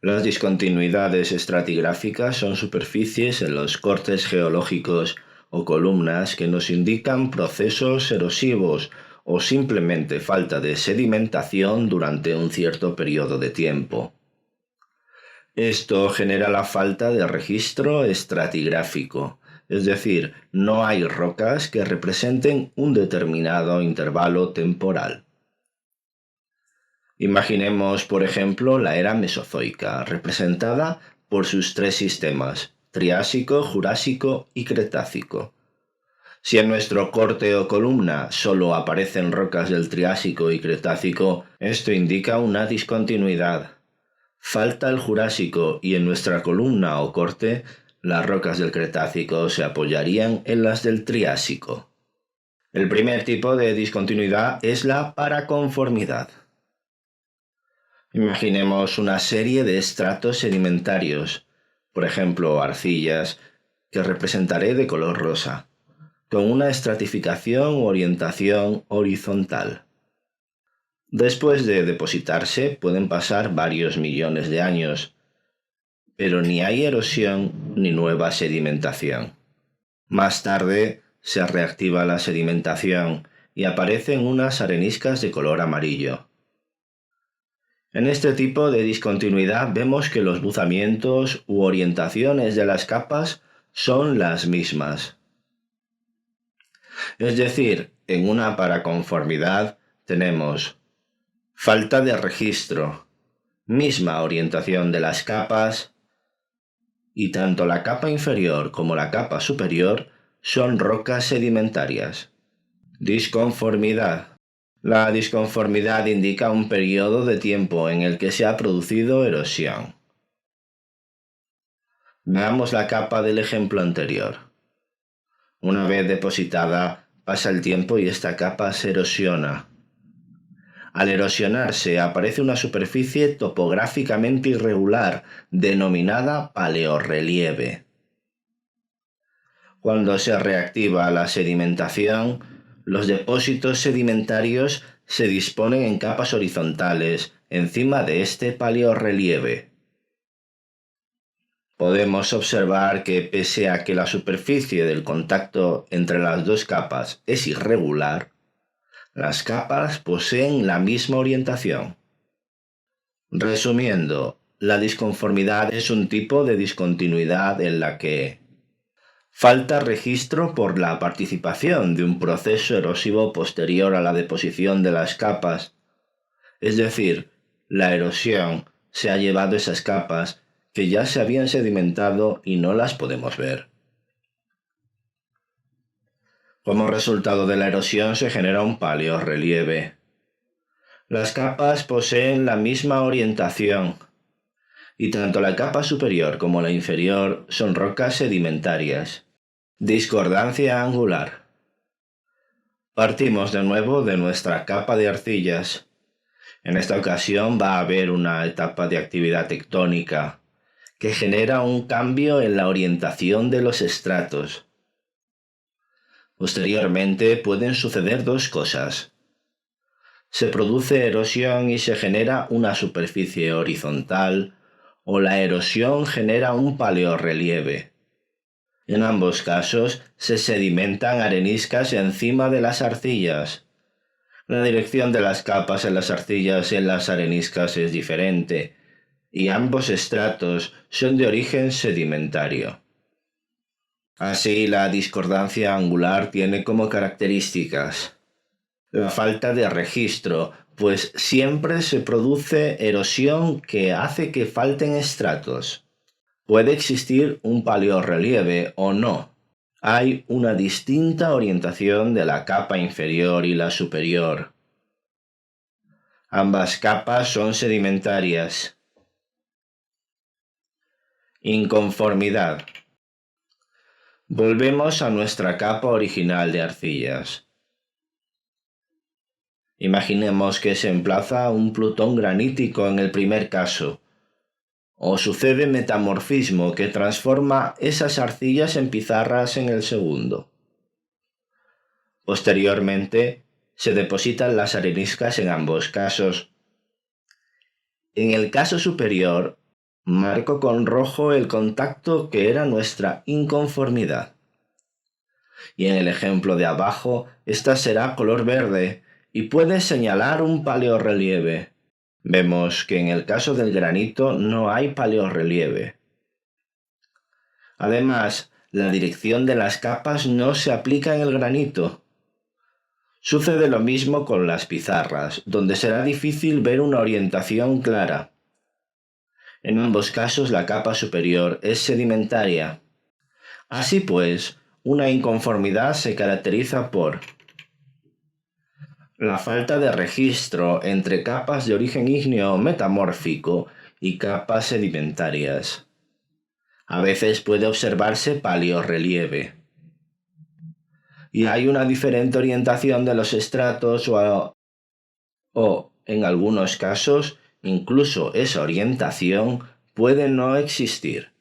Las discontinuidades estratigráficas son superficies en los cortes geológicos o columnas que nos indican procesos erosivos o simplemente falta de sedimentación durante un cierto periodo de tiempo. Esto genera la falta de registro estratigráfico, es decir, no hay rocas que representen un determinado intervalo temporal. Imaginemos, por ejemplo, la era mesozoica, representada por sus tres sistemas, Triásico, Jurásico y Cretácico. Si en nuestro corte o columna solo aparecen rocas del Triásico y Cretácico, esto indica una discontinuidad. Falta el Jurásico y en nuestra columna o corte, las rocas del Cretácico se apoyarían en las del Triásico. El primer tipo de discontinuidad es la paraconformidad. Imaginemos una serie de estratos sedimentarios, por ejemplo arcillas, que representaré de color rosa, con una estratificación u orientación horizontal. Después de depositarse pueden pasar varios millones de años, pero ni hay erosión ni nueva sedimentación. Más tarde se reactiva la sedimentación y aparecen unas areniscas de color amarillo. En este tipo de discontinuidad vemos que los buzamientos u orientaciones de las capas son las mismas. Es decir, en una paraconformidad tenemos falta de registro, misma orientación de las capas, y tanto la capa inferior como la capa superior son rocas sedimentarias. Disconformidad. La disconformidad indica un periodo de tiempo en el que se ha producido erosión. Veamos la capa del ejemplo anterior. Una vez depositada, pasa el tiempo y esta capa se erosiona. Al erosionarse aparece una superficie topográficamente irregular, denominada paleorrelieve. Cuando se reactiva la sedimentación, los depósitos sedimentarios se disponen en capas horizontales encima de este paleorrelieve. Podemos observar que pese a que la superficie del contacto entre las dos capas es irregular, las capas poseen la misma orientación. Resumiendo, la disconformidad es un tipo de discontinuidad en la que falta registro por la participación de un proceso erosivo posterior a la deposición de las capas, es decir, la erosión se ha llevado esas capas que ya se habían sedimentado y no las podemos ver. Como resultado de la erosión se genera un paleorrelieve. Las capas poseen la misma orientación, y tanto la capa superior como la inferior son rocas sedimentarias. Discordancia angular. Partimos de nuevo de nuestra capa de arcillas. En esta ocasión va a haber una etapa de actividad tectónica que genera un cambio en la orientación de los estratos. Posteriormente pueden suceder dos cosas. Se produce erosión y se genera una superficie horizontal, o la erosión genera un paleorrelieve. En ambos casos se sedimentan areniscas encima de las arcillas. La dirección de las capas en las arcillas y en las areniscas es diferente, y ambos estratos son de origen sedimentario. Así, la discordancia angular tiene como características la falta de registro, pues siempre se produce erosión que hace que falten estratos. Puede existir un paleorrelieve o no. Hay una distinta orientación de la capa inferior y la superior. Ambas capas son sedimentarias. Inconformidad. Volvemos a nuestra capa original de arcillas. Imaginemos que se emplaza un plutón granítico en el primer caso, o sucede metamorfismo que transforma esas arcillas en pizarras en el segundo. Posteriormente, se depositan las areniscas en ambos casos. En el caso superior, marco con rojo el contacto que era nuestra inconformidad. Y en el ejemplo de abajo, esta será color verde y puede señalar un paleorrelieve. Vemos que en el caso del granito no hay paleorrelieve. Además, la dirección de las capas no se aplica en el granito. Sucede lo mismo con las pizarras, donde será difícil ver una orientación clara. En ambos casos la capa superior es sedimentaria. Así pues, una inconformidad se caracteriza por la falta de registro entre capas de origen ígneo metamórfico y capas sedimentarias. A veces puede observarse paleorrelieve. Y hay una diferente orientación de los estratos o, en algunos casos, incluso esa orientación puede no existir.